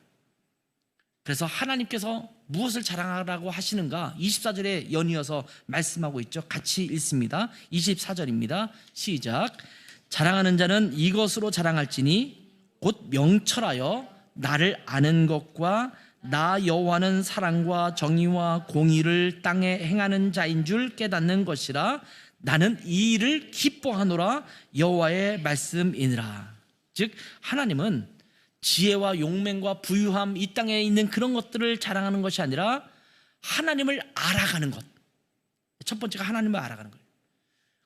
그래서 하나님께서 무엇을 자랑하라고 하시는가 24절에 연이어서 말씀하고 있죠. 같이 읽습니다. 24절입니다. 시작. 자랑하는 자는 이것으로 자랑할지니 곧 명철하여 나를 아는 것과 나 여호와는 사랑과 정의와 공의를 땅에 행하는 자인 줄 깨닫는 것이라. 나는 이 일을 기뻐하노라 여호와의 말씀이니라. 즉 하나님은 지혜와 용맹과 부유함, 이 땅에 있는 그런 것들을 자랑하는 것이 아니라 하나님을 알아가는 것. 첫 번째가 하나님을 알아가는 거예요.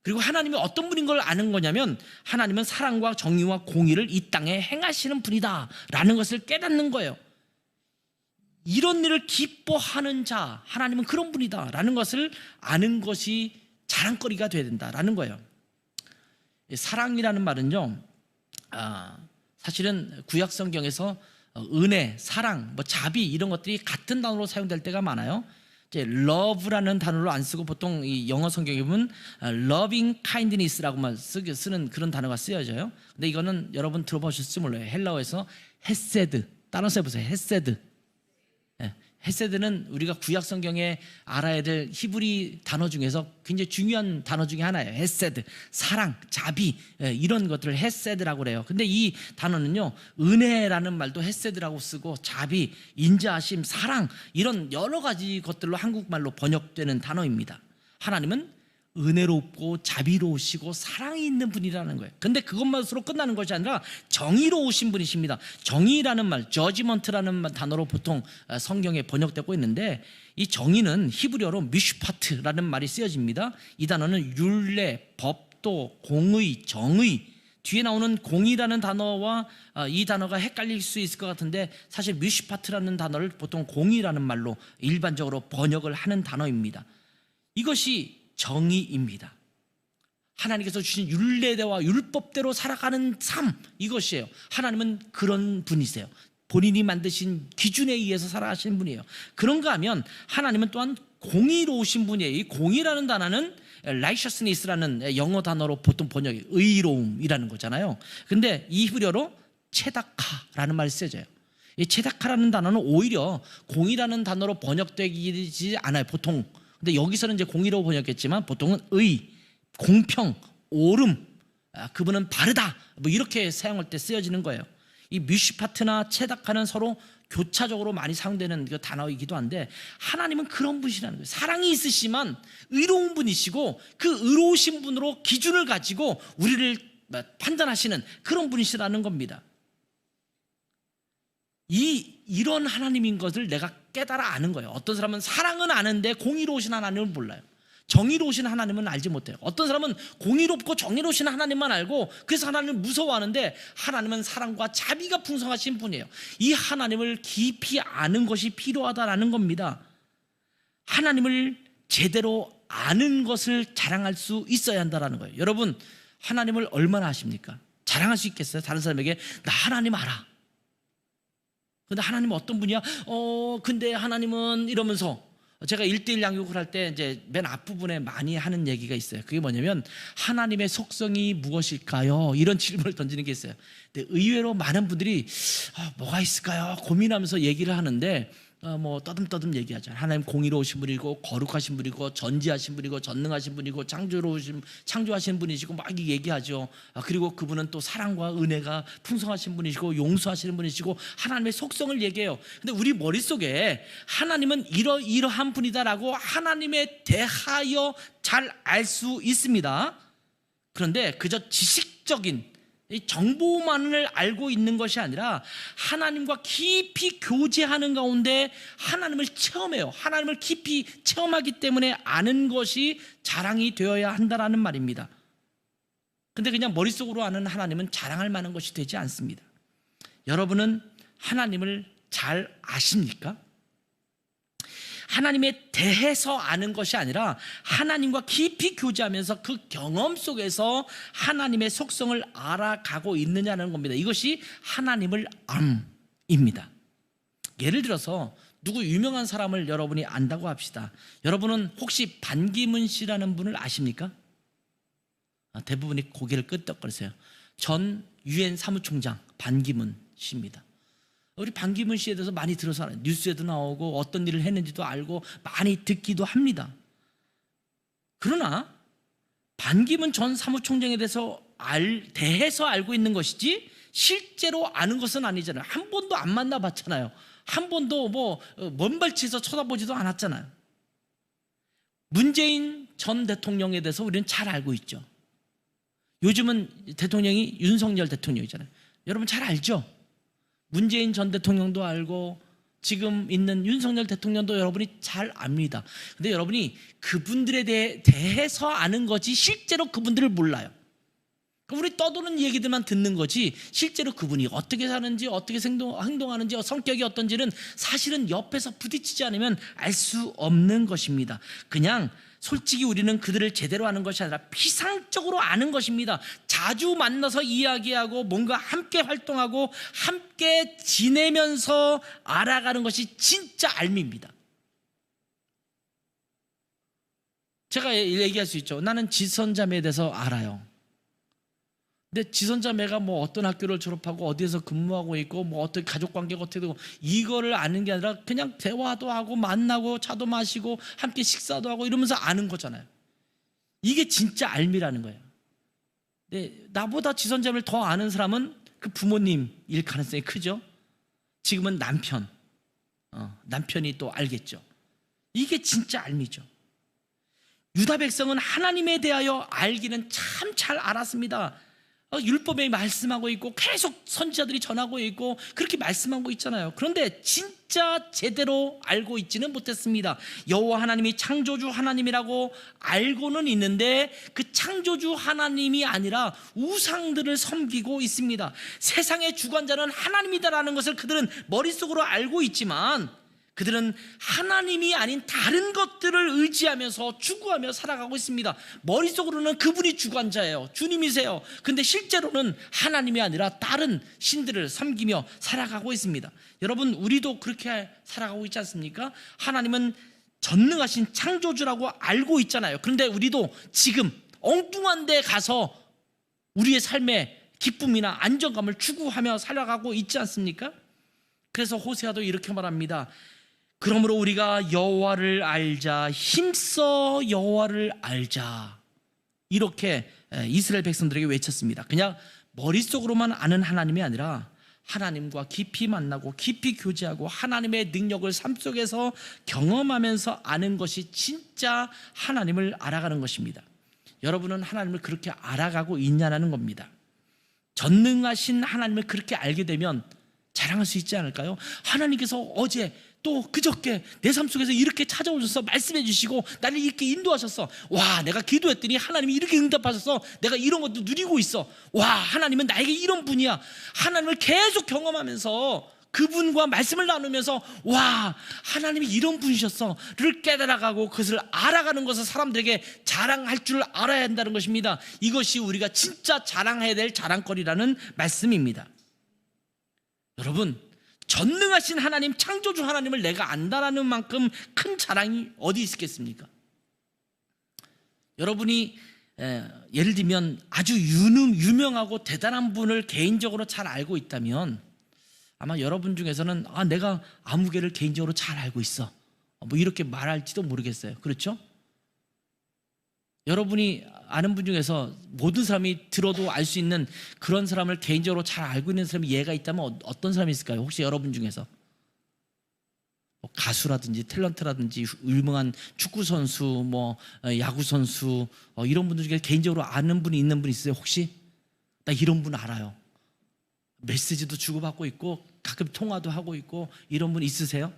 그리고 하나님이 어떤 분인 걸 아는 거냐면 하나님은 사랑과 정의와 공의를 이 땅에 행하시는 분이다 라는 것을 깨닫는 거예요. 이런 일을 기뻐하는 자, 하나님은 그런 분이다 라는 것을 아는 것이 자랑거리가 돼야 된다라는 거예요. 사랑이라는 말은요, 사실은 구약 성경에서 은혜, 사랑, 자비 이런 것들이 같은 단어로 사용될 때가 많아요. 이제 love라는 단어로 안 쓰고 보통 이 영어 성경에 보면 loving kindness라고만 쓰는 그런 단어가 쓰여져요. 근데 이거는 여러분 들어보셨을지 몰라요. 헬라어에서 헤세드, 따라서 해보세요. 헤세드. 헤세드는 우리가 구약 성경에 알아야 될 히브리 단어 중에서 굉장히 중요한 단어 중에 하나예요. 헤세드, 사랑, 자비 이런 것들을 헤세드라고 그래요. 근데 이 단어는요, 은혜라는 말도 헤세드라고 쓰고 자비, 인자하심, 사랑 이런 여러 가지 것들로 한국말로 번역되는 단어입니다. 하나님은 은혜롭고 자비로우시고 사랑이 있는 분이라는 거예요. 근데 그것만으로 끝나는 것이 아니라 정의로우신 분이십니다. 정의라는 말, 저지먼트라는 단어로 보통 성경에 번역되고 있는데 이 정의는 히브리어로 미슈파트라는 말이 쓰여집니다. 이 단어는 율례, 법도, 공의, 정의, 뒤에 나오는 공의라는 단어와 이 단어가 헷갈릴 수 있을 것 같은데 사실 미슈파트라는 단어를 보통 공의라는 말로 일반적으로 번역을 하는 단어입니다. 이것이 정의입니다. 하나님께서 주신 율례대와 율법대로 살아가는 삶, 이것이에요. 하나님은 그런 분이세요. 본인이 만드신 기준에 의해서 살아가시는 분이에요. 그런가 하면 하나님은 또한 공의로우신 분이에요. 이 공의라는 단어는 righteousness라는 영어 단어로 보통 번역이 의로움이라는 거잖아요. 근데 이 히브리어로 체다카라는 말이 쓰여져요. 이 체다카라는 단어는 오히려 공의라는 단어로 번역되지 않아요, 보통. 근데 여기서는 이제 공의로 번역했지만 보통은 의, 공평, 옳음, 그분은 바르다 이렇게 사용할 때 쓰여지는 거예요. 이 뮤시파트나 체다카는 서로 교차적으로 많이 사용되는 그 단어이기도 한데 하나님은 그런 분이시라는 거예요. 사랑이 있으시지만 의로운 분이시고 그 의로우신 분으로 기준을 가지고 우리를 판단하시는 그런 분이시라는 겁니다. 이런 하나님인 것을 내가 깨달아 아는 거예요. 어떤 사람은 사랑은 아는데 공의로우신 하나님을 몰라요. 정의로우신 하나님은 알지 못해요. 어떤 사람은 공의롭고 정의로우신 하나님만 알고 그래서 하나님을 무서워하는데 하나님은 사랑과 자비가 풍성하신 분이에요. 이 하나님을 깊이 아는 것이 필요하다라는 겁니다. 하나님을 제대로 아는 것을 자랑할 수 있어야 한다는 거예요. 여러분, 하나님을 얼마나 아십니까? 자랑할 수 있겠어요? 다른 사람에게 나 하나님 알아. 근데 하나님은 어떤 분이야? 근데 하나님은 이러면서 제가 1:1 양육을 할 때 이제 맨 앞부분에 많이 하는 얘기가 있어요. 그게 뭐냐면 하나님의 속성이 무엇일까요? 이런 질문을 던지는 게 있어요. 근데 의외로 많은 분들이 뭐가 있을까요? 고민하면서 얘기를 하는데 떠듬떠듬 얘기하죠. 하나님 공의로우신 분이고 거룩하신 분이고 전지하신 분이고 전능하신 분이고 창조하신 분이시고 막 얘기하죠. 그리고 그분은 또 사랑과 은혜가 풍성하신 분이시고 용서하시는 분이시고 하나님의 속성을 얘기해요. 근데 우리 머릿속에 하나님은 이러한 분이다라고 하나님에 대하여 잘 알 수 있습니다. 그런데 그저 지식적인 이 정보만을 알고 있는 것이 아니라 하나님과 깊이 교제하는 가운데 하나님을 체험해요. 하나님을 깊이 체험하기 때문에 아는 것이 자랑이 되어야 한다는 말입니다. 근데 그냥 머릿속으로 아는 하나님은 자랑할 만한 것이 되지 않습니다. 여러분은 하나님을 잘 아십니까? 하나님에 대해서 아는 것이 아니라 하나님과 깊이 교제하면서 그 경험 속에서 하나님의 속성을 알아가고 있느냐는 겁니다. 이것이 하나님을 암입니다. 예를 들어서 누구 유명한 사람을 여러분이 안다고 합시다. 여러분은 혹시 반기문 씨라는 분을 아십니까? 대부분이 고개를 끄덕거리세요. 전 유엔 사무총장 반기문 씨입니다. 우리 반기문 씨에 대해서 많이 들어서 알아요. 뉴스에도 나오고 어떤 일을 했는지도 알고 많이 듣기도 합니다. 그러나 반기문 전 사무총장에 대해서 대해서 알고 있는 것이지 실제로 아는 것은 아니잖아요. 한 번도 안 만나봤잖아요. 한 번도 먼 발치에서 쳐다보지도 않았잖아요. 문재인 전 대통령에 대해서 우리는 잘 알고 있죠. 요즘은 대통령이 윤석열 대통령이잖아요. 여러분 잘 알죠? 문재인 전 대통령도 알고 지금 있는 윤석열 대통령도 여러분이 잘 압니다. 근데 여러분이 그분들에 대해서 아는 거지 실제로 그분들을 몰라요. 우리 떠도는 얘기들만 듣는 거지 실제로 그분이 어떻게 사는지 어떻게 행동하는지 성격이 어떤지는 사실은 옆에서 부딪히지 않으면 알 수 없는 것입니다. 그냥 솔직히 우리는 그들을 제대로 아는 것이 아니라 피상적으로 아는 것입니다. 자주 만나서 이야기하고 뭔가 함께 활동하고 함께 지내면서 알아가는 것이 진짜 알미입니다. 제가 얘기할 수 있죠. 나는 지선자매에 대해서 알아요. 근데 지선자매가 뭐 어떤 학교를 졸업하고 어디에서 근무하고 있고 뭐 어떤 가족 관계가 어떻게 되고 이거를 아는 게 아니라 그냥 대화도 하고 만나고 차도 마시고 함께 식사도 하고 이러면서 아는 거잖아요. 이게 진짜 알미라는 거예요. 근데 나보다 지선자매를 더 아는 사람은 그 부모님일 가능성이 크죠. 지금은 남편이 또 알겠죠. 이게 진짜 알미죠. 유다 백성은 하나님에 대하여 알기는 참 잘 알았습니다. 율법에 말씀하고 있고 계속 선지자들이 전하고 있고 그렇게 말씀하고 있잖아요. 그런데 진짜 제대로 알고 있지는 못했습니다. 여호와 하나님이 창조주 하나님이라고 알고는 있는데 그 창조주 하나님이 아니라 우상들을 섬기고 있습니다. 세상의 주관자는 하나님이다라는 것을 그들은 머릿속으로 알고 있지만 그들은 하나님이 아닌 다른 것들을 의지하면서 추구하며 살아가고 있습니다. 머릿속으로는 그분이 주관자예요. 주님이세요. 근데 실제로는 하나님이 아니라 다른 신들을 섬기며 살아가고 있습니다. 여러분 우리도 그렇게 살아가고 있지 않습니까? 하나님은 전능하신 창조주라고 알고 있잖아요. 그런데 우리도 지금 엉뚱한 데 가서 우리의 삶의 기쁨이나 안정감을 추구하며 살아가고 있지 않습니까? 그래서 호세아도 이렇게 말합니다. 그러므로 우리가 여호와를 알자, 힘써 여호와를 알자, 이렇게 이스라엘 백성들에게 외쳤습니다. 그냥 머릿속으로만 아는 하나님이 아니라 하나님과 깊이 만나고 깊이 교제하고 하나님의 능력을 삶 속에서 경험하면서 아는 것이 진짜 하나님을 알아가는 것입니다. 여러분은 하나님을 그렇게 알아가고 있냐는 겁니다. 전능하신 하나님을 그렇게 알게 되면 자랑할 수 있지 않을까요? 하나님께서 어제 또 그저께 내 삶 속에서 이렇게 찾아오셔서 말씀해 주시고 나를 이렇게 인도하셨어. 와, 내가 기도했더니 하나님이 이렇게 응답하셔서 내가 이런 것도 누리고 있어. 와, 하나님은 나에게 이런 분이야. 하나님을 계속 경험하면서 그분과 말씀을 나누면서 와, 하나님이 이런 분이셨어를 깨달아가고 그것을 알아가는 것을 사람들에게 자랑할 줄 알아야 한다는 것입니다. 이것이 우리가 진짜 자랑해야 될 자랑거리라는 말씀입니다. 여러분, 전능하신 하나님, 창조주 하나님을 내가 안다라는 만큼 큰 자랑이 어디 있겠습니까? 여러분이 예를 들면 아주 유명하고 대단한 분을 개인적으로 잘 알고 있다면 아마 여러분 중에서는 내가 아무개를 개인적으로 잘 알고 있어, 뭐 이렇게 말할지도 모르겠어요. 그렇죠? 여러분이 아는 분 중에서 모든 사람이 들어도 알 수 있는 그런 사람을 개인적으로 잘 알고 있는 사람이 얘가 있다면 어떤 사람이 있을까요? 혹시 여러분 중에서 뭐 가수라든지 탤런트라든지 유명한 축구선수, 뭐 야구선수, 이런 분들 중에 개인적으로 아는 분이 있는 분 있어요? 혹시? 나 이런 분 알아요. 메시지도 주고받고 있고 가끔 통화도 하고 있고 이런 분 있으세요?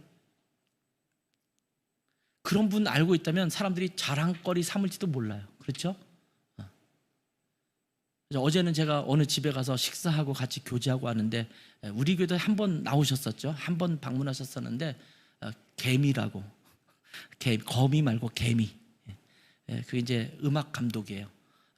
그런 분 알고 있다면 사람들이 자랑거리 삼을지도 몰라요. 그렇죠? 어제는 제가 어느 집에 가서 식사하고 같이 교제하고 하는데 우리 교회도 한 번 나오셨었죠. 한 번 방문하셨었는데 개미라고, 거미 말고 개미. 그게 이제 음악 감독이에요.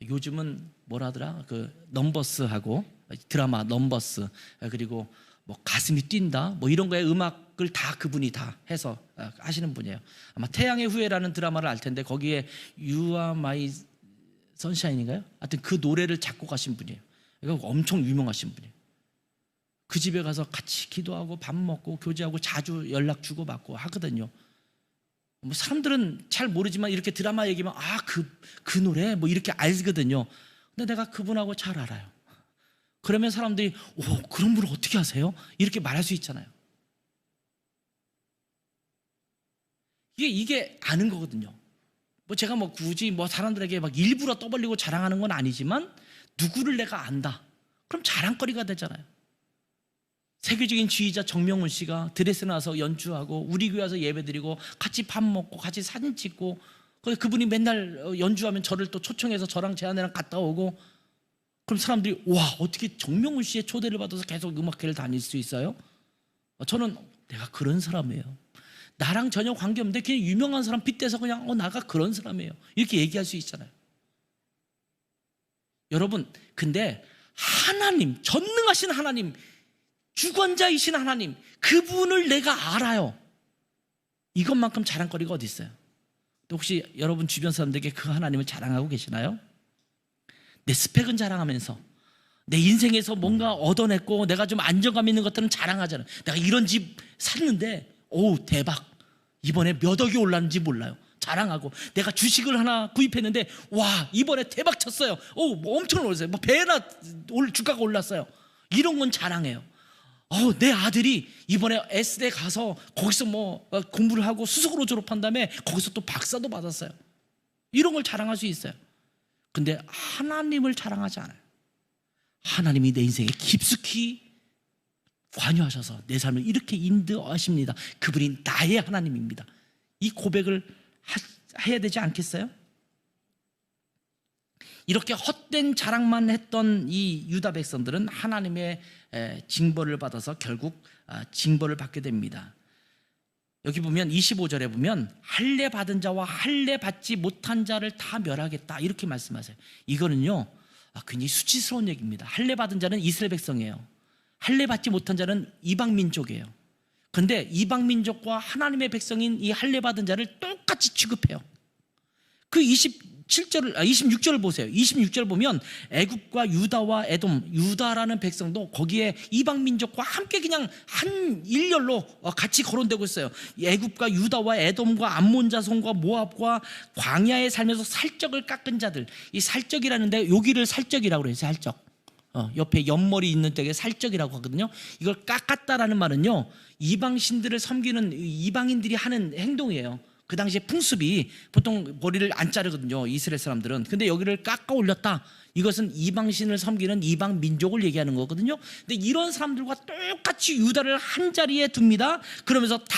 요즘은 뭐라더라? 그 넘버스하고 드라마 넘버스, 그리고 뭐 가슴이 뛴다, 뭐 이런 거에 음악을 다 그분이 다 해서 하시는 분이에요. 아마 태양의 후예라는 드라마를 알 텐데 거기에 You Are My Sunshine인가요? 하여튼 그 노래를 작곡하신 분이에요. 그러니까 엄청 유명하신 분이에요. 그 집에 가서 같이 기도하고 밥 먹고 교제하고 자주 연락 주고받고 하거든요. 뭐 사람들은 잘 모르지만 이렇게 드라마 얘기면 그 노래 뭐 이렇게 알거든요. 근데 내가 그분하고 잘 알아요. 그러면 사람들이 그런 분을 어떻게 아세요? 이렇게 말할 수 있잖아요. 이게 아는 거거든요. 제가 굳이 사람들에게 일부러 떠벌리고 자랑하는 건 아니지만 누구를 내가 안다. 그럼 자랑거리가 되잖아요. 세계적인 지휘자 정명훈 씨가 드레스에 나와서 연주하고 우리 교회 와서 예배드리고 같이 밥 먹고 같이 사진 찍고 그분이 맨날 연주하면 저를 또 초청해서 저랑 제 아내랑 갔다 오고 그럼 사람들이 와 어떻게 정명훈 씨의 초대를 받아서 계속 음악회를 다닐 수 있어요? 저는 내가 그런 사람이에요. 나랑 전혀 관계없는데 그냥 유명한 사람 빗대서 그냥 나가 그런 사람이에요. 이렇게 얘기할 수 있잖아요. 여러분 근데 하나님, 전능하신 하나님, 주권자이신 하나님, 그분을 내가 알아요. 이것만큼 자랑거리가 어디 있어요? 또 혹시 여러분 주변 사람들에게 그 하나님을 자랑하고 계시나요? 내 스펙은 자랑하면서 내 인생에서 뭔가 얻어냈고 내가 좀 안정감 있는 것들은 자랑하잖아요. 내가 이런 집 샀는데 대박, 이번에 몇 억이 올랐는지 몰라요. 자랑하고 내가 주식을 하나 구입했는데 와 이번에 대박 쳤어요. 엄청 올랐어요. 배나 주가가 올랐어요. 이런 건 자랑해요. 내 아들이 이번에 S대 가서 거기서 공부를 하고 수석으로 졸업한 다음에 거기서 또 박사도 받았어요. 이런 걸 자랑할 수 있어요. 근데 하나님을 자랑하지 않아요. 하나님이 내 인생에 깊숙이 관여하셔서 내 삶을 이렇게 인도하십니다. 그분이 나의 하나님입니다. 이 고백을 해야 되지 않겠어요? 이렇게 헛된 자랑만 했던 이 유다 백성들은 하나님의 징벌을 받아서 결국 징벌을 받게 됩니다. 여기 보면 25절에 보면 할례 받은 자와 할례 받지 못한 자를 다 멸하겠다 이렇게 말씀하세요. 이거는요 굉장히 수치스러운 얘기입니다. 할례 받은 자는 이스라엘 백성이에요. 할례 받지 못한 자는 이방 민족이에요. 그런데 이방 민족과 하나님의 백성인 이 할례 받은 자를 똑같이 취급해요. 그 26절을 보세요. 26절 보면 애굽과 유다와 에돔, 유다라는 백성도 거기에 이방 민족과 함께 그냥 한 일렬로 같이 거론되고 있어요. 애굽과 유다와 에돔과 암몬 자손과 모압과 광야에 살면서 살적을 깎은 자들, 이 살적이라는데 여기를 살적이라고 그래요. 살적. 옆에 옆머리 있는 쪽에 살적이라고 하거든요. 이걸 깎았다라는 말은요 이방 신들을 섬기는 이방인들이 하는 행동이에요. 그 당시에 풍습이 보통 머리를 안 자르거든요, 이스라엘 사람들은. 근데 여기를 깎아 올렸다. 이것은 이방신을 섬기는 이방 민족을 얘기하는 거거든요. 근데 이런 사람들과 똑같이 유다를 한 자리에 둡니다. 그러면서 다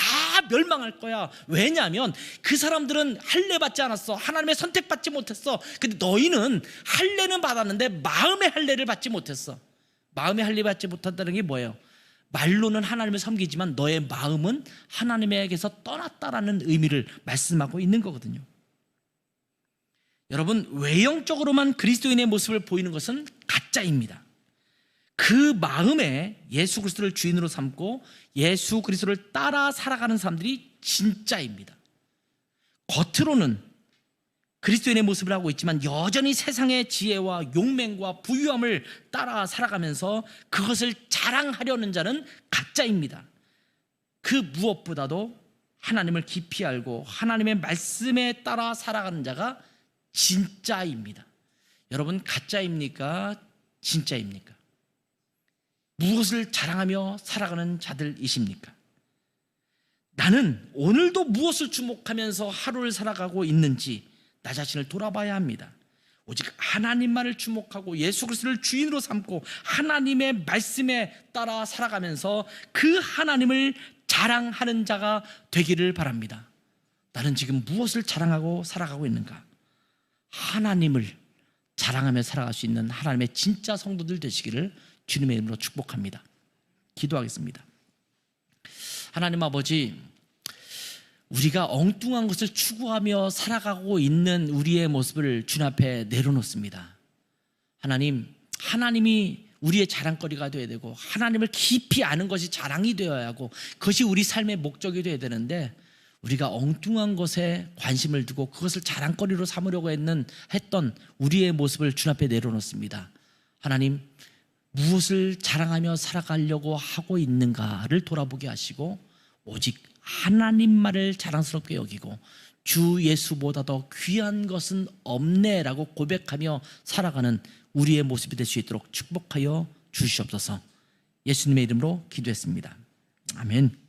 멸망할 거야. 왜냐하면 그 사람들은 할례 받지 않았어. 하나님의 선택받지 못했어. 근데 너희는 할례는 받았는데 마음의 할례를 받지 못했어. 마음의 할례 받지 못한다는 게 뭐예요? 말로는 하나님을 섬기지만 너의 마음은 하나님에게서 떠났다라는 의미를 말씀하고 있는 거거든요. 여러분, 외형적으로만 그리스도인의 모습을 보이는 것은 가짜입니다. 그 마음에 예수 그리스도를 주인으로 삼고 예수 그리스도를 따라 살아가는 사람들이 진짜입니다. 겉으로는 그리스도인의 모습을 하고 있지만 여전히 세상의 지혜와 용맹과 부유함을 따라 살아가면서 그것을 자랑하려는 자는 가짜입니다. 그 무엇보다도 하나님을 깊이 알고 하나님의 말씀에 따라 살아가는 자가 진짜입니다. 여러분, 가짜입니까? 진짜입니까? 무엇을 자랑하며 살아가는 자들이십니까? 나는 오늘도 무엇을 주목하면서 하루를 살아가고 있는지 나 자신을 돌아봐야 합니다. 오직 하나님만을 주목하고 예수 그리스도를 주인으로 삼고 하나님의 말씀에 따라 살아가면서 그 하나님을 자랑하는 자가 되기를 바랍니다. 나는 지금 무엇을 자랑하고 살아가고 있는가? 하나님을 자랑하며 살아갈 수 있는 하나님의 진짜 성도들 되시기를 주님의 이름으로 축복합니다. 기도하겠습니다. 하나님 아버지, 우리가 엉뚱한 것을 추구하며 살아가고 있는 우리의 모습을 주님 앞에 내려놓습니다. 하나님, 하나님이 우리의 자랑거리가 되어야 되고 하나님을 깊이 아는 것이 자랑이 되어야 하고 그것이 우리 삶의 목적이 되어야 되는데 우리가 엉뚱한 것에 관심을 두고 그것을 자랑거리로 삼으려고 했던 우리의 모습을 주님 앞에 내려놓습니다. 하나님, 무엇을 자랑하며 살아가려고 하고 있는가를 돌아보게 하시고 오직 하나님만을 자랑스럽게 여기고 주 예수보다 더 귀한 것은 없네라고 고백하며 살아가는 우리의 모습이 될 수 있도록 축복하여 주시옵소서. 예수님의 이름으로 기도했습니다. 아멘.